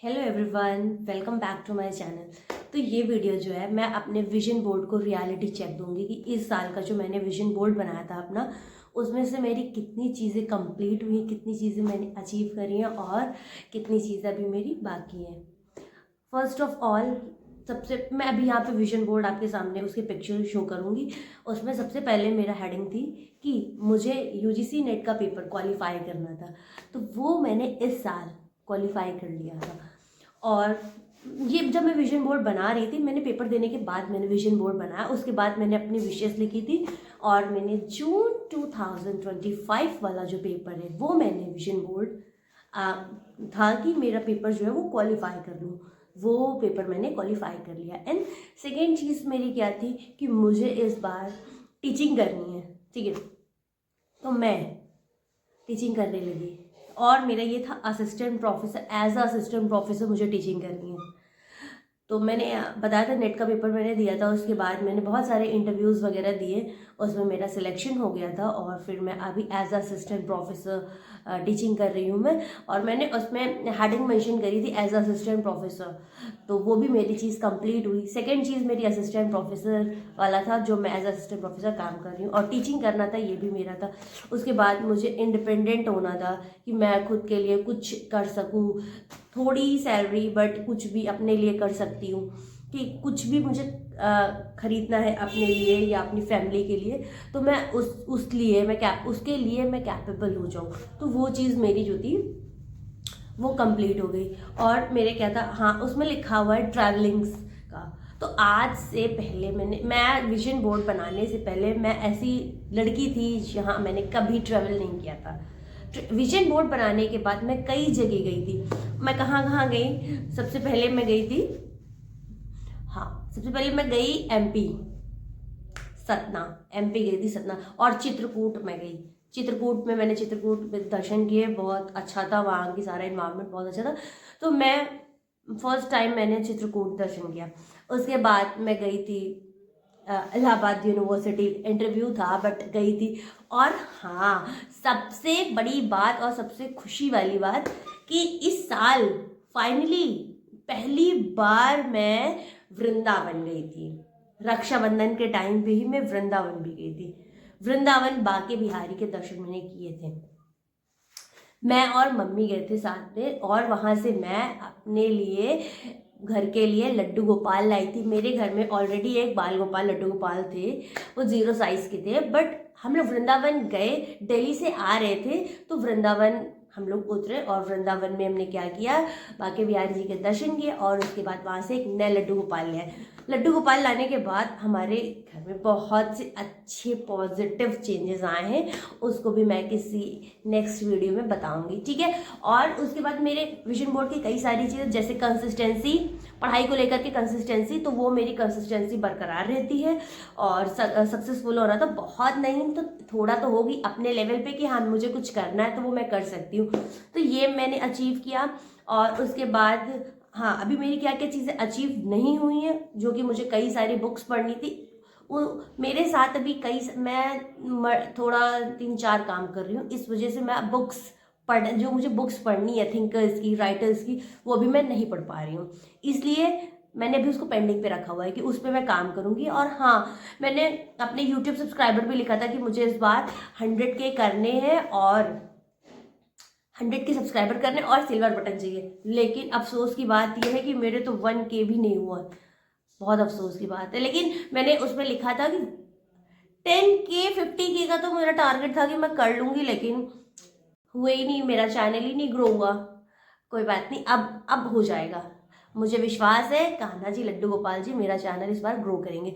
Hello everyone, welcome back to my channel. तो ये video जो है, मैं अपने विजन बोर्ड को रियलिटी चेक दूंगी कि इस साल का जो मैंने विजन बोर्ड बनाया था अपना, उसमें से मेरी कितनी चीज़ें कंप्लीट हुई, कितनी चीज़ें मैंने अचीव करी हैं और कितनी चीज़ें अभी मेरी बाकी हैं। फर्स्ट ऑफ ऑल, सबसे मैं अभी यहाँ पे विजन बोर्ड आपके सामने उसके पिक्चर शो करूँगी। उसमें सबसे पहले मेरा हेडिंग थी कि मुझे यूजीसी नेट का पेपर क्वालिफाई करना था, तो वो मैंने इस साल क्वालिफाई कर लिया था। और ये जब मैं विजन बोर्ड बना रही थी, मैंने पेपर देने के बाद मैंने विजन बोर्ड बनाया, उसके बाद मैंने अपनी विशेस लिखी थी और मैंने जून 2025 वाला जो पेपर है वो मैंने विजन बोर्ड था कि मेरा पेपर जो है वो क्वालिफाई कर लूँ। वो पेपर मैंने क्वालिफाई कर लिया। एंड सेकेंड चीज़ मेरी क्या थी कि मुझे इस बार टीचिंग करनी है, ठीक है। तो मैं टीचिंग करने लगी और मेरा ये था assistant professor, as a assistant professor मुझे टीचिंग करनी है। तो मैंने बताया था नेट का पेपर मैंने दिया था, उसके बाद मैंने बहुत सारे इंटरव्यूज़ वगैरह दिए, उसमें मेरा सिलेक्शन हो गया था और फिर मैं अभी एज असिस्टेंट प्रोफेसर टीचिंग कर रही हूँ मैं। और मैंने उसमें हेडिंग मेंशन करी थी एज असिस्टेंट प्रोफेसर, तो वो भी मेरी चीज़ कंप्लीट हुई। सेकेंड चीज़ मेरी असिस्टेंट प्रोफेसर वाला था, जो मैं एज असिस्टेंट प्रोफेसर काम कर रही हूँ और टीचिंग करना था, ये भी मेरा था। उसके बाद मुझे इंडिपेंडेंट होना था कि मैं खुद के लिए कुछ कर सकूँ, थोड़ी सैलरी बट कुछ भी अपने लिए कर सकती हूँ, कि कुछ भी मुझे खरीदना है अपने लिए या अपनी फैमिली के लिए, तो मैं उसके लिए मैं कैपेबल हो जाऊँ। तो वो चीज़ मेरी जो थी वो कंप्लीट हो गई। और मेरे क्या था, हाँ उसमें लिखा हुआ है ट्रैवलिंग्स का। तो आज से पहले मैं विजन बोर्ड बनाने से पहले मैं ऐसी लड़की थी जहाँ मैंने कभी ट्रैवल नहीं किया था। विजन बोर्ड बनाने के बाद मैं कई जगह गई थी। मैं कहाँ कहाँ गई, सबसे पहले मैं गई थी, हाँ सबसे पहले मैं गई एमपी, सतना। एमपी गई थी सतना। और चित्रकूट में गई। चित्रकूट में मैंने चित्रकूट में दर्शन किए, बहुत अच्छा था, वहाँ की सारा इन्वायरमेंट बहुत अच्छा था। तो मैं फर्स्ट टाइम मैंने चित्रकूट दर्शन किया। उसके बाद मैं गई थी इलाहाबाद यूनिवर्सिटी, इंटरव्यू था बट गई थी। और हाँ, सबसे बड़ी बात और सबसे खुशी वाली बात कि इस साल फाइनली पहली बार मैं वृंदावन गई थी। रक्षाबंधन के टाइम पे ही मैं वृंदावन भी गई थी। वृंदावन बाके बिहारी के दर्शन मैंने किए थे। मैं और मम्मी गए थे साथ में और वहां से मैं अपने लिए, घर के लिए लड्डू गोपाल लाई थी। मेरे घर में ऑलरेडी एक बाल गोपाल लड्डू गोपाल थे, वो 0 साइज के थे, बट हम लोग वृंदावन गए, दिल्ली से आ रहे थे, तो वृंदावन हम लोग उतरे और वृंदावन में हमने क्या किया, बाके बिहारी जी के दर्शन किए और उसके बाद वहाँ से एक नया लड्डू गोपाल ले आए। लड्डू गोपाल लाने के बाद हमारे घर में बहुत से अच्छे पॉजिटिव चेंजेस आए हैं, उसको भी मैं किसी नेक्स्ट वीडियो में बताऊंगी, ठीक है। और उसके बाद मेरे विजन बोर्ड की कई सारी चीज़ें, जैसे कंसिस्टेंसी, पढ़ाई को लेकर के कंसिस्टेंसी, तो वो मेरी कंसिस्टेंसी बरकरार रहती है। और सक्सेसफुल होना तो बहुत नहीं तो थोड़ा तो होगी अपने लेवल पे कि हाँ मुझे कुछ करना है तो वो मैं कर सकती हूँ। तो ये मैंने अचीव किया। और उसके बाद हाँ, अभी मेरी क्या क्या चीज़ें अचीव नहीं हुई हैं, जो कि मुझे कई सारी बुक्स पढ़नी थी, वो मेरे साथ अभी मैं थोड़ा 3-4 काम कर रही हूँ, इस वजह से मैं बुक्स जो मुझे बुक्स पढ़नी है थिंकर्स की, राइटर्स की, वो अभी मैं नहीं पढ़ पा रही हूँ। इसलिए मैंने अभी उसको पेंडिंग पे रखा हुआ है कि उस पर मैं काम करूँगी। और हाँ, मैंने अपने यूट्यूब सब्सक्राइबर भी लिखा था कि मुझे इस बार 100K करने हैं और 100K सब्सक्राइबर करने और सिल्वर बटन चाहिए। लेकिन अफसोस की बात यह है कि मेरे तो 1K भी नहीं हुआ, बहुत अफसोस की बात है। लेकिन मैंने उसमें लिखा था कि 10K 50K का तो मेरा टारगेट था कि मैं कर लूंगी, लेकिन हुए ही नहीं, मेरा चैनल ही नहीं ग्रो हुआ। कोई बात नहीं, अब हो जाएगा, मुझे विश्वास है कान्हा जी, लड्डू गोपाल जी मेरा चैनल इस बार ग्रो करेंगे।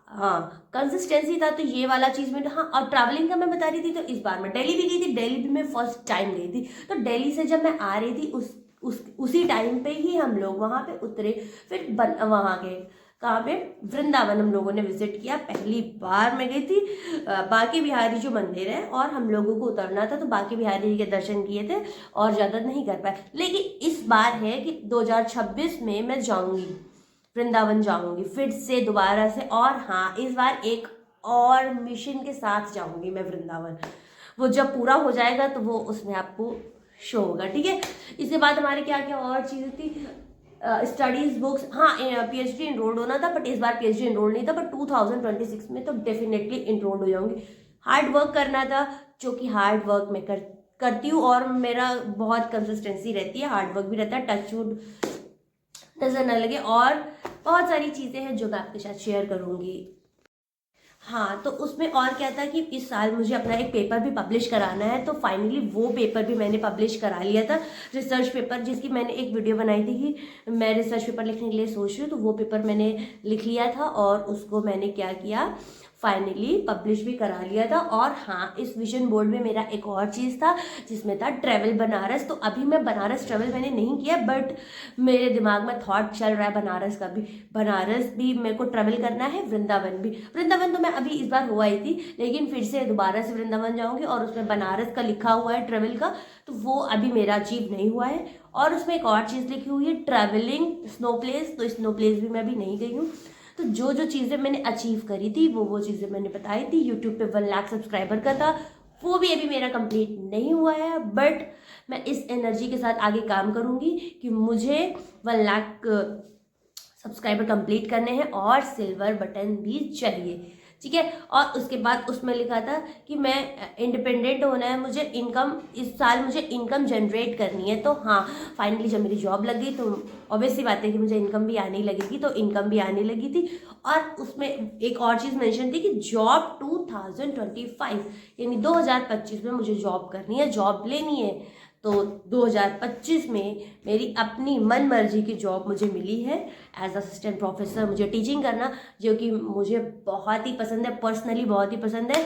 हाँ, कंसिस्टेंसी था तो ये वाला चीज़ में, हाँ। और ट्रैवलिंग का मैं बता रही थी, तो इस बार मैं दिल्ली भी गई थी, दिल्ली भी मैं फर्स्ट टाइम गई थी। तो दिल्ली से जब मैं आ रही थी उसी टाइम पे ही हम लोग वहाँ पे उतरे। फिर वहाँ गए, कहाँ पे, वृंदावन हम लोगों ने विजिट किया। पहली बार मैं गई थी बाके बिहारी जो मंदिर है, और हम लोगों को उतरना था, तो बाके बिहारी जी के दर्शन किए थे और ज़्यादा नहीं कर पाए। लेकिन इस बार है कि 2026 में मैं जाऊंगी, वृंदावन जाऊंगी फिर से दोबारा से। और हाँ, इस बार एक और मिशन के साथ जाऊंगी मैं वृंदावन। वो जब पूरा हो जाएगा तो वो उसमें आपको शो होगा, ठीक है। इसके बाद हमारे क्या क्या और चीज़ें थी, स्टडीज बुक्स, हाँ पीएचडी इनरोल्ड होना था, बट इस बार पीएचडी इनरोल्ड नहीं था, बट 2026 में तो डेफिनेटली इनरोल्ड हो जाऊंगी। हार्ड वर्क करना था, जो कि हार्ड वर्क मैं करती हूँ, और मेरा बहुत कंसिस्टेंसी रहती है, हार्ड वर्क भी रहता है, टच वुड नजर न लगे, और बहुत सारी चीज़ें हैं जो मैं आपके साथ शेयर करूँगी। हाँ, तो उसमें और क्या था कि इस साल मुझे अपना एक पेपर भी पब्लिश कराना है, तो फाइनली वो पेपर भी मैंने पब्लिश करा लिया था, रिसर्च पेपर, जिसकी मैंने एक वीडियो बनाई थी कि मैं रिसर्च पेपर लिखने के लिए सोच रही हूँ, तो वो पेपर मैंने लिख लिया था और उसको मैंने क्या किया, फाइनली पब्लिश भी करा लिया था। और हाँ, इस विजन बोर्ड में मेरा एक और चीज़ था जिसमें था ट्रैवल बनारस। तो अभी मैं बनारस ट्रैवल मैंने नहीं किया, बट मेरे दिमाग में थॉट चल रहा है बनारस का भी, बनारस भी मेरे को ट्रैवल करना है, वृंदावन भी। वृंदावन तो मैं अभी इस बार हो आई थी, लेकिन फिर से दोबारा से वृंदावन जाऊंगी, और उसमें बनारस का लिखा हुआ है ट्रैवल का, तो वो अभी मेरा अचीव नहीं हुआ है। और उसमें एक और चीज़ लिखी हुई है ट्रैवलिंग स्नो प्लेस, तो स्नो प्लेस भी मैं अभी नहीं गई हूँ। तो जो जो चीज़ें मैंने अचीव करी थी वो चीज़ें मैंने बताई थी। यूट्यूब पे 1 लाख सब्सक्राइबर का था, वो भी अभी मेरा कंप्लीट नहीं हुआ है, बट मैं इस एनर्जी के साथ आगे काम करूँगी कि मुझे 1 लाख सब्सक्राइबर कंप्लीट करने हैं, और सिल्वर बटन भी चाहिए, ठीक है। और उसके बाद उसमें लिखा था कि मैं इंडिपेंडेंट होना है, मुझे इनकम, इस साल मुझे इनकम जनरेट करनी है। तो हाँ, फाइनली जब मेरी जॉब लग गई तो ऑब्वियसली बात है कि मुझे इनकम भी आने लगेगी, तो इनकम भी आने लगी थी। और उसमें एक और चीज़ मेंशन थी कि जॉब 2025 यानी 2025 में मुझे जॉब करनी है, जॉब लेनी है। तो 2025 में मेरी अपनी मन मर्जी की जॉब मुझे मिली है एज असिस्टेंट प्रोफेसर, मुझे टीचिंग करना, जो कि मुझे बहुत ही पसंद है, पर्सनली बहुत ही पसंद है।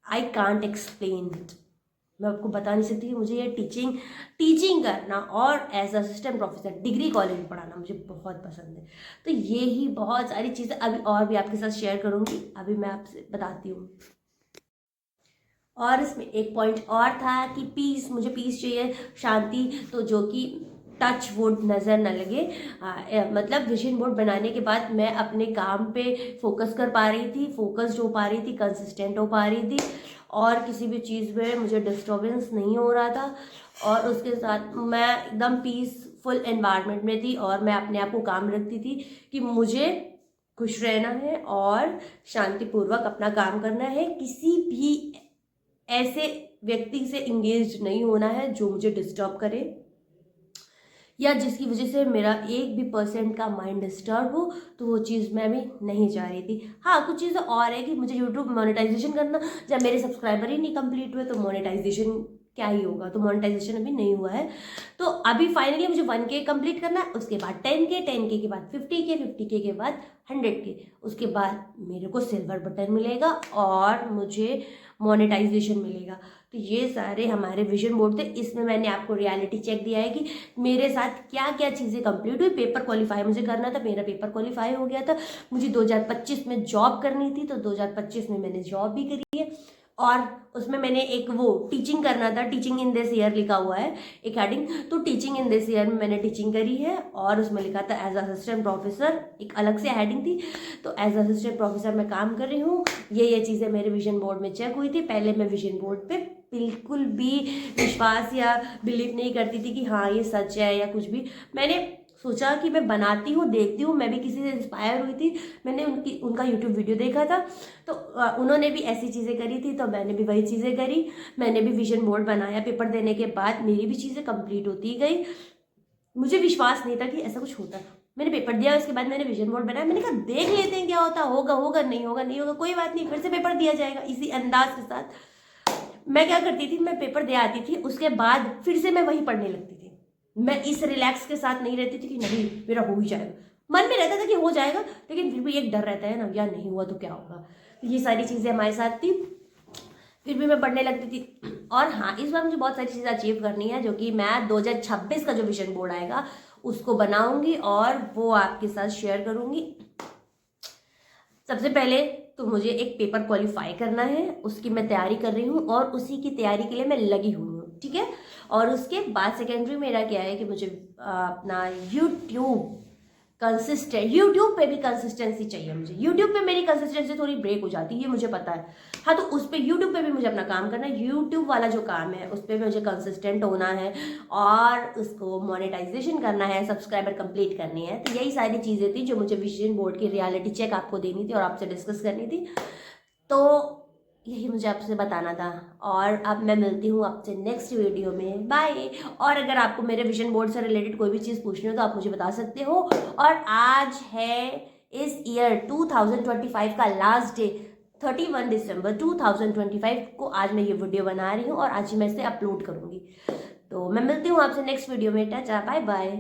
आई कांट एक्सप्लेन इट, मैं आपको बता नहीं सकती कि मुझे ये टीचिंग करना और as assistant professor degree college में पढ़ाना मुझे बहुत पसंद है। तो ये ही बहुत सारी चीज़ें अभी और भी आपके साथ शेयर करूँगी, अभी मैं आपसे बताती हूँ। और इसमें एक पॉइंट और था कि पीस, मुझे पीस चाहिए, शांति, तो जो कि टच वुड नज़र न लगे। मतलब विजन बोर्ड बनाने के बाद मैं अपने काम पे फोकस कर पा रही थी, फोकस्ड हो पा रही थी, कंसिस्टेंट हो पा रही थी, और किसी भी चीज़ में मुझे डिस्टर्बेंस नहीं हो रहा था, और उसके साथ मैं एकदम पीसफुल एनवायरनमेंट में थी, और मैं अपने आप को काम रखती थी कि मुझे खुश रहना है और शांतिपूर्वक अपना काम करना है, किसी भी ऐसे व्यक्ति से इंगेज नहीं होना है जो मुझे डिस्टर्ब करे, या जिसकी वजह से मेरा 1% का माइंड डिस्टर्ब हो, तो वो चीज़ मैं भी नहीं चाह रही थी। हाँ, कुछ चीज़ें और है कि मुझे यूट्यूब मोनेटाइजेशन करना, जब मेरे सब्सक्राइबर ही नहीं कंप्लीट हुए तो मोनेटाइजेशन क्या ही होगा, तो मोनेटाइजेशन अभी नहीं हुआ है। तो अभी फाइनली मुझे 1K कंप्लीट करना है, उसके बाद 10K के बाद 50K के बाद 100K, उसके बाद मेरे को सिल्वर बटन मिलेगा और मुझे मोनेटाइजेशन मिलेगा। तो ये सारे हमारे विजन बोर्ड थे। इसमें मैंने आपको रियलिटी चेक दिया है कि मेरे साथ क्या क्या चीज़ें कंप्लीट हुई। पेपर क्वालिफाई मुझे करना था, मेरा पेपर क्वालिफाई हो गया था। मुझे 2025 में जॉब करनी थी, तो 2025 में मैंने जॉब भी करी है, और उसमें मैंने एक वो टीचिंग करना था, टीचिंग इन दिस ईयर लिखा हुआ है एक हेडिंग, तो टीचिंग इन दिस ईयर में मैंने टीचिंग करी है, और उसमें लिखा था एज असिस्टेंट प्रोफेसर, एक अलग से हेडिंग थी। तो एज असिस्टेंट प्रोफेसर मैं काम कर रही हूँ। ये चीज़ें मेरे विजन बोर्ड में चेक हुई थी। पहले मैं विजन बोर्ड पे बिल्कुल भी विश्वास या बिलीव नहीं करती थी कि हाँ ये सच है या कुछ भी। मैंने सोचा कि मैं बनाती हूँ, देखती हूँ, मैं भी किसी से इंस्पायर हुई थी, मैंने उनका यूट्यूब वीडियो देखा था, तो उन्होंने भी ऐसी चीज़ें करी थी, तो मैंने भी वही चीज़ें करी। मैंने भी विजन बोर्ड बनाया, पेपर देने के बाद मेरी भी चीज़ें कंप्लीट होती गई। मुझे विश्वास नहीं था कि ऐसा कुछ होता। मैंने पेपर दिया, उसके बाद मैंने विजन बोर्ड बनाया, मैंने कहा देख लेते हैं क्या होता, होगा होगा, नहीं होगा नहीं होगा, कोई बात नहीं, फिर से पेपर दिया जाएगा। इसी अंदाज के साथ मैं क्या करती थी, मैं पेपर दे आती थी, उसके बाद फिर से मैं वही पढ़ने लगती थी। मैं इस रिलैक्स के साथ नहीं रहती थी कि नहीं मेरा हो ही जाएगा। मन में रहता था कि हो जाएगा, लेकिन फिर भी एक डर रहता है ना, या नहीं हुआ तो क्या होगा। ये सारी चीज़ें हमारे साथ थी, फिर भी मैं पढ़ने लगती थी। और हाँ, इस बार मुझे बहुत सारी चीज़ें अचीव करनी है, जो कि मैं 2026 का जो विजन बोर्ड आएगा उसको बनाऊंगी और वो आपके साथ शेयर करूंगी। सबसे पहले तो मुझे एक पेपर क्वालिफाई करना है, उसकी मैं तैयारी कर रही हूँ, और उसी की तैयारी के लिए मैं लगी हुई हूँ, ठीक है। और उसके बाद सेकेंडरी मेरा क्या है कि मुझे अपना यूट्यूब कंसिस्टेंट, यूट्यूब पे भी कंसिस्टेंसी चाहिए मुझे। यूट्यूब पे मेरी कंसिस्टेंसी थोड़ी ब्रेक हो जाती है, ये मुझे पता है। हाँ, तो उस पे यूट्यूब पे भी मुझे अपना काम करना है। यूट्यूब वाला जो काम है उस पर मुझे कंसिस्टेंट होना है और उसको मोनेटाइजेशन करना है, सब्सक्राइबर कंप्लीट करने हैं। तो यही सारी चीज़ें थी जो मुझे विजन बोर्ड की रियलिटी चेक आपको देनी थी और आपसे डिस्कस करनी थी। तो यही मुझे आपसे बताना था और अब मैं मिलती हूँ आपसे नेक्स्ट वीडियो में। बाय। और अगर आपको मेरे विजन बोर्ड से रिलेटेड कोई भी चीज़ पूछनी हो तो आप मुझे बता सकते हो। और आज है इस ईयर 2025 का लास्ट डे, 31 दिसंबर 2025 को आज मैं ये वीडियो बना रही हूँ और आज ही मैं इसे अपलोड करूँगी। तो मैं मिलती हूँ आपसे नेक्स्ट वीडियो में। Tata, bye bye.